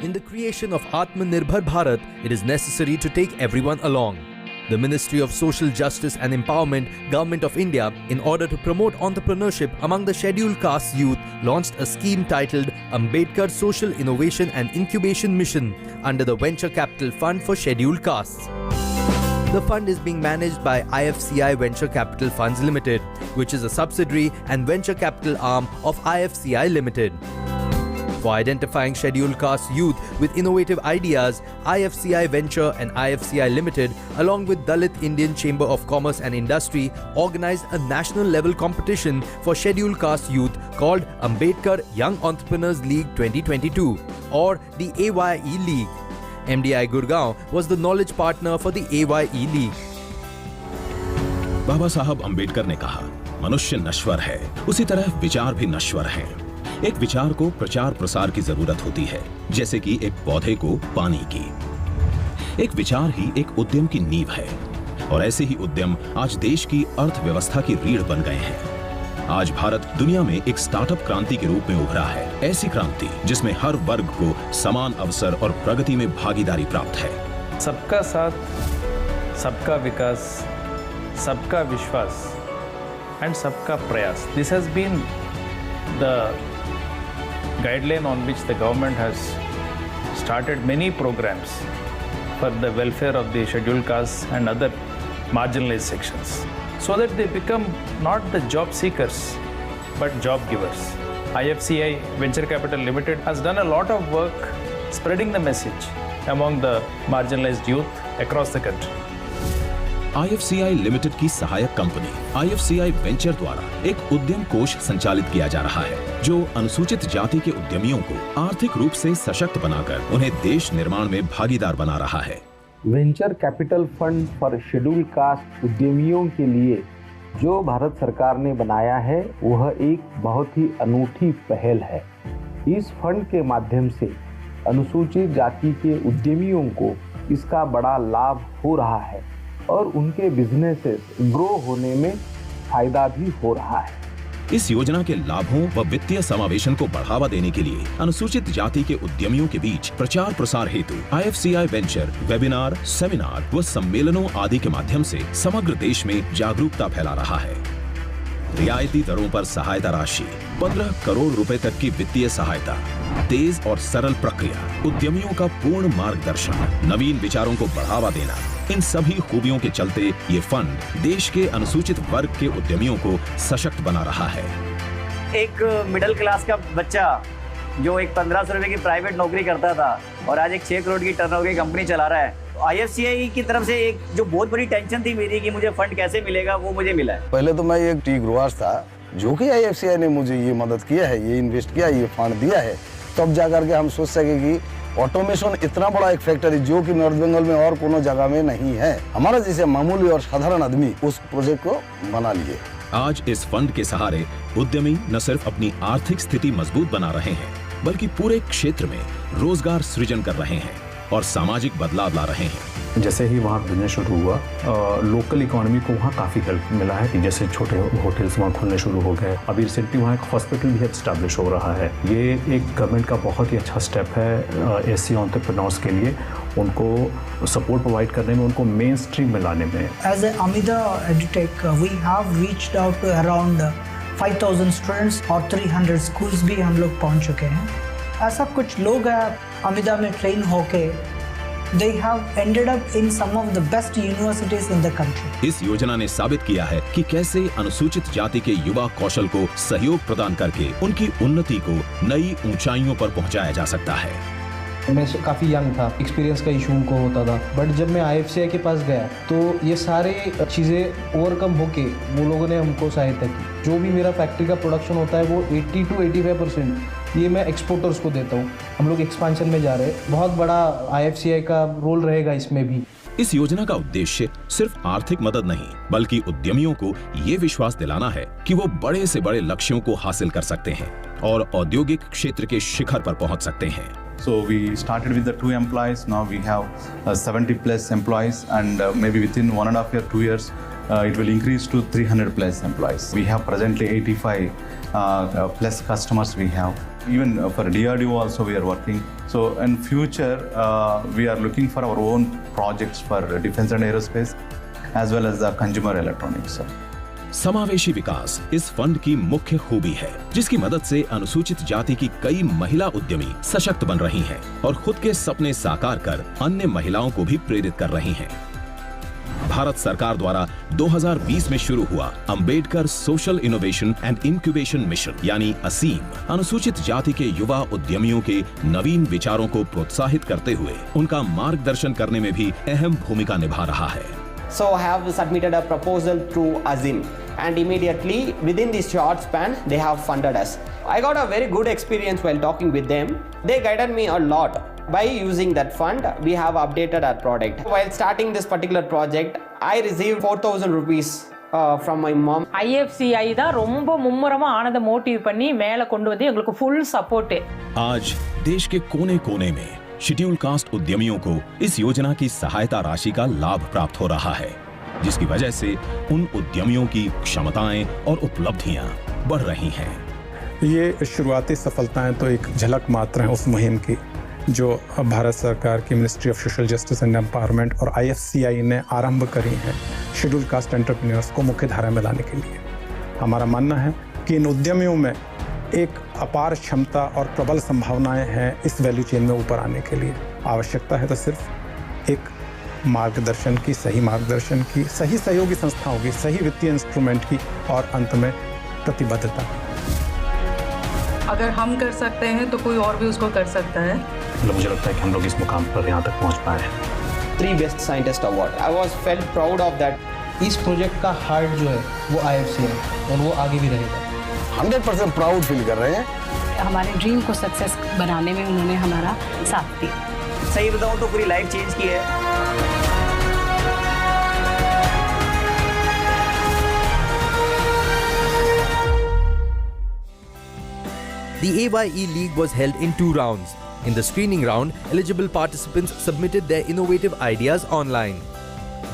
In the creation of Atmanirbhar Bharat, it is necessary to take everyone along. The Ministry of Social Justice and Empowerment, Government of India, in order to promote entrepreneurship among the scheduled castes youth, launched a scheme titled Ambedkar Social Innovation and Incubation Mission under the Venture Capital Fund for Scheduled Castes. The fund is being managed by IFCI Venture Capital Funds Limited, which is a subsidiary and venture capital arm of IFCI Limited. For identifying scheduled caste youth with innovative ideas, IFCI Venture and IFCI Limited, along with Dalit Indian Chamber of Commerce and Industry, organized a national level competition for scheduled caste youth called Ambedkar Young Entrepreneurs League 2022 or the AYE League. MDI Gurgaon was the knowledge partner for the AYE League. बाबा साहब अंबेडकर ने कहा, मनुष्य नश्वर है, उसी तरह विचार भी नश्वर हैं। एक विचार को प्रचार प्रसार की जरूरत होती है, जैसे कि एक पौधे को पानी की। एक विचार ही एक उद्यम की नींव है और ऐसे ही उद्यम आज देश की अर्थव्यवस्था की रीढ़ बन गए हैं। आज भारत दुनिया में एक स्टार्टअप क्रांति के रूप में उभरा है, ऐसी क्रांति जिसमें हर वर्ग को समान अवसर और प्रगति में भागीदारी प्राप्त है। सबका साथ, सबका विकास, सबका विश्वास एंड सबका प्रयास, this has been the guideline on which the government has started many programs for the welfare of the scheduled castes and other marginalized sections, so that they become not the job seekers but job givers. IFCI Venture Capital Limited has done a lot of work spreading the message among the marginalized youth across the country. IFCI limited की सहायक company IFCI venture द्वारा एक उद्यम कोष संचालित किया जा रहा है, जो अनुसूचित जाति के उद्यमियों को आर्थिक रूप से सशक्त बनाकर उन्हें देश निर्माण में भागीदार बना रहा है। Venture capital fund for scheduled caste उद्यमियों के लिए जो भारत सरकार ने बनाया है, वह एक बहुत ही अनूठी पहल है। इस फंड के माध्यम से अनुसूचित जाति के उद्यमियों को इसका बड़ा लाभ हो रहा है और उनके बिजनेसेस ग्रो होने में फायदा भी हो रहा है। इस योजना के लाभों व वित्तीय समावेशन को बढ़ावा देने के लिए अनुसूचित जाति के उद्यमियों के बीच प्रचार प्रसार हेतु IFCI वेंचर वेबिनार, सेमिनार व सम्मेलनों आदि के माध्यम से समग्र देश में जागरूकता फैला रहा है। रियायती दरों पर सहायता राशि, 15 करोड़ रुपए तक की वित्तीय सहायता, तेज और सरल प्रक्रिया, उद्यमियों का पूर्ण मार्गदर्शन, नवीन विचारों को बढ़ावा देना, इन सभी खूबियों के चलते ये फंड देश के अनुसूचित वर्ग के उद्यमियों को सशक्त बना रहा है। एक मिडिल क्लास का बच्चा जो एक 1500 रुपए की प्राइवेट नौकरी करता था और आज एक 6 करोड़ की टर्नओवर की कंपनी चला रहा है। IFCI की तरफ से एक जो बहुत बड़ी टेंशन थी मेरी कि मुझे फंड कैसे मिलेगा, वो मुझे मिला है। पहले तो मैं एक टी ग्रोअर था, जो कि IFCI ने मुझे ये मदद किया है, ये इन्वेस्ट किया, ये फंड दिया है, तब जाकर के हम सोच सके कि ऑटोमेशन इतना बड़ा एक फैक्ट्री जो कि नॉर्थ बंगाल में और कोनो जगह में नहीं है, हमारा जैसे मामूली और साधारण आदमी उस प्रोजेक्ट को बना लिए। आज इस फंड के सहारे उद्यमी न सिर्फ अपनी आर्थिक स्थिति मजबूत बना रहे हैं, बल्कि पूरे क्षेत्र में रोजगार सृजन कर रहे हैं और सामाजिक बदलाव ला रहे हैं। जैसे ही वहाँ बिजनेस शुरू हुआ, लोकल इकोनॉमी को वहाँ काफ़ी हेल्प मिला है कि जैसे छोटे होटल्स वहाँ खुलने शुरू हो गए। अभी रिसेंटली वहाँ एक हॉस्पिटल भी एस्टैब्लिश हो रहा है। ये एक गवर्नमेंट का बहुत ही अच्छा स्टेप है ऐसे एंटरप्रेन्योर्स के लिए, उनको सपोर्ट प्रोवाइड करने में, उनको मेन स्ट्रीम में लाने में। एज ए अमिदा edtech we have reached out to around 5000 students और 300 स्कूल्स भी हम लोग पहुँच चुके हैं। ऐसा कुछ लोग हैं अमिदा में ट्रेन होके they have ended up in some of the best universities in the country. इस योजना ने साबित किया है कि कैसे अनुसूचित जाति के युवा कौशल को सहयोग प्रदान करके उनकी उन्नति को नई ऊंचाइयों पर पहुंचाया जा सकता है। मैं काफ़ी यंग था, एक्सपीरियंस का इशू उनको होता था, बट जब मैं IFCI के पास गया तो ये सारे चीज़ें ओवरकम होके वो लोगों ने हमको सहायता की। जो भी मेरा फैक्ट्री का प्रोडक्शन होता है वो 80 to 85% ये मैं एक्सपोर्टर्स को देता हूँ। हम लोग एक्सपांशन में जा रहे हैं, बहुत बड़ा IFCI का रोल रहेगा इसमें भी। इस योजना का उद्देश्य सिर्फ आर्थिक मदद नहीं, बल्कि उद्यमियों को ये विश्वास दिलाना है कि वो बड़े से बड़े लक्ष्यों को हासिल कर सकते हैं और औद्योगिक क्षेत्र के शिखर पर पहुंच सकते हैं। So we started with the 2 employees. Now we have 70 plus employees, and maybe within 1.5 year, 2 years, it will increase to 300 plus employees. We have presently 85 plus customers we have. even for DRDO also we are working. So in future, we are looking for our own projects for defense and aerospace as well as the consumer electronics. समावेशी विकास इस fund की मुख्य खूबी है, जिसकी मदद से अनुसूचित जाति की कई महिला उद्यमी सशक्त बन रही हैं और खुद के सपने साकार कर अन्य महिलाओं को भी प्रेरित कर रही हैं। भारत सरकार द्वारा 2020 में शुरू हुआ Ambedkar social innovation and incubation mission यानी असीम अनुसूचित जाति के युवा उद्यमियों के नवीन विचारों को प्रोत्साहित करते हुए उनका मार्गदर्शन करने में भी अहम भूमिका निभा रहा है। So I have submitted a proposal through ASIM and immediately within this short span they have funded us. I got a very good experience while talking with them. They guided me a lot. By using that fund, we have updated our product. While starting this particular project, I received 4,000 rupees from my mom. IFCI தான் ரொம்ப மும்முரமா ஆனத motive பண்ணி மேல கொண்டு வந்து எங்களுக்கு full support. आज देश के कोने-कोने में शेड्यूल कास्ट उद्यमियों को इस योजना की सहायता राशि का लाभ प्राप्त हो रहा है, जिसकी वजह से उन उद्यमियों की क्षमताएं और उपलब्धियां बढ़ रही हैं। ये शुरुआती सफलताएं तो एक झलक मात्र है उस मुहिम की जो भारत सरकार की ministry of social justice and empowerment और IFCI ने आरंभ करी है शेड्यूल कास्ट एंटरप्रेन्योर्स को मुख्य धारा में लाने के लिए। हमारा मानना है कि इन उद्यमियों में एक अपार क्षमता और प्रबल संभावनाएं हैं इस वैल्यू चेन में ऊपर आने के लिए। आवश्यकता है तो सिर्फ एक मार्गदर्शन की, सही मार्गदर्शन की, सही सहयोगी संस्थाओं की, सही वित्तीय इंस्ट्रूमेंट की और अंत में प्रतिबद्धता की। अगर हम कर सकते हैं तो कोई और भी उसको कर सकता है। मुझे लगता है कि हम लोग इस मुकाम पर यहाँ तक पहुँच पाए हैं। 3 Best Scientist Award. I was felt proud of that. इस प्रोजेक्ट का हार्ट जो है वो IFCI है और वो आगे भी रहेगा। 100% प्राउड फील कर रहे हैं। हमारे ड्रीम को सक्सेस बनाने में उन्होंने हमारा साथ दिया। सही बताऊं तो पूरी लाइफ चेंज की है। The AYE League was held in 2 rounds. In the screening round, eligible participants submitted their innovative ideas online.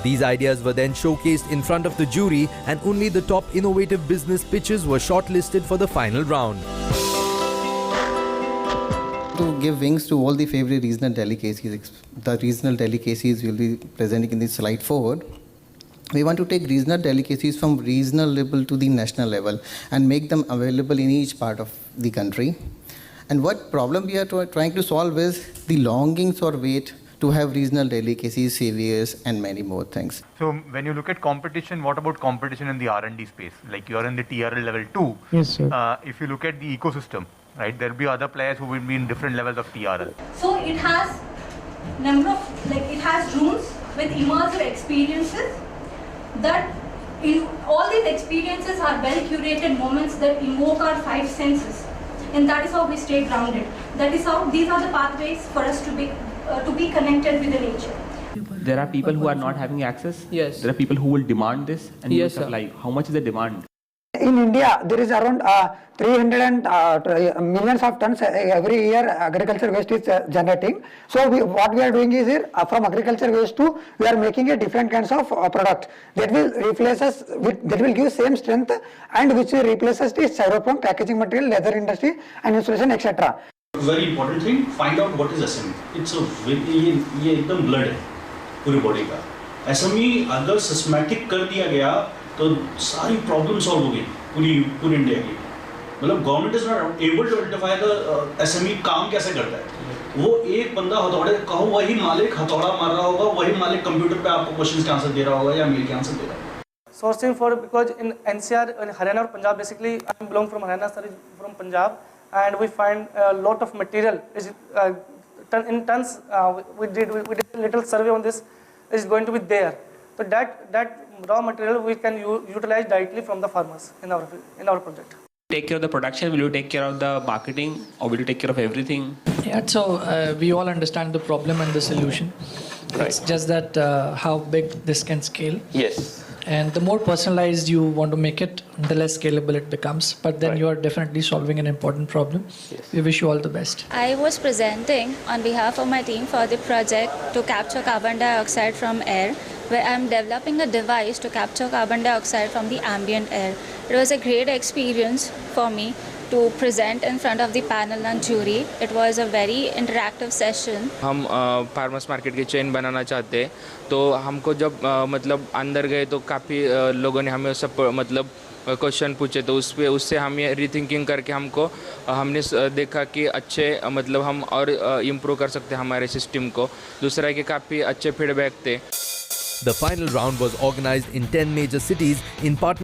These ideas were then showcased in front of the jury, and only the top innovative business pitches were shortlisted for the final round. To give wings to all the favorite regional delicacies, the regional delicacies will be presenting in the slide 4. We want to take regional delicacies from regional level to the national level and make them available in each part of the country. And what problem we are trying to solve is the longings or wait to have regional delicacies, saviors, and many more things. So when you look at competition, what about competition in the R&D space? Like you're in the TRL level 2. Yes, sir. If you look at the ecosystem, right, there'll be other players who will be in different levels of TRL. So it has it has rooms with immersive experiences that in all these experiences are well curated moments that evoke our 5 senses, and that is how we stay grounded. That is how these are the pathways for us to be connected with the nature. There are people who are not having access. Yes. There are people who will demand this and you will Yes, sir. supply. How much is the demand? In India, there is around 300 millions of tons every year agriculture waste is generating. So what we are doing is here from agriculture waste to we are making a different kinds of product that will replace us that will give same strength and which replaces the styrofoam, packaging material, leather industry and insulation etc. Very important thing, find out what is SME. It's a ये एकदम blood है पूरी body का। SME अगर systematic कर दिया गया तो सारी प्रॉब्लम सॉल्व हो गई पूरी इंडिया की। मतलब government is not able to identify the SME काम कैसे करता है। वो एक बंदा हथौड़े कहो वही मालिक हथौड़ा मार रहा होगा, वही मालिक कंप्यूटर पे आपको क्वेश्चन के आंसर दे रहा होगा या मेल के आंसर दे रहा होगा। Sourcing for because in NCR in Haryana or Punjab basically I belong from Haryana, sir is from Punjab, and we find a lot of material is in tons. We did a little survey on this. Is going to be there. So that raw material we can utilize directly from the farmers in our project. Take care of the production, will you take care of the marketing or will you take care of everything? Yeah, so we all understand the problem and the solution. Right. It's just that how big this can scale. Yes. And the more personalized you want to make it, the less scalable it becomes. But then Right. you are definitely solving an important problem. Yes. We wish you all the best. I was presenting on behalf of my team for the project to capture carbon dioxide from air, where I'm developing a device to capture carbon dioxide from the ambient air. It was a great experience for me to present in front of the panel and jury. It was a very interactive session. हम farmers market की chain बनाना चाहते हैं, तो हमको जब मतलब अंदर गए तो काफ़ी लोगों ने हमें सब मतलब क्वेश्चन पूछे, तो उससे हम ये रीथिंकिंग करके हमने देखा कि अच्छे मतलब हम और इम्प्रूव कर सकते हैं हमारे सिस्टम को। दूसरा है कि काफ़ी अच्छे फीडबैक थे। The final round was organized in 10 major cities in partnership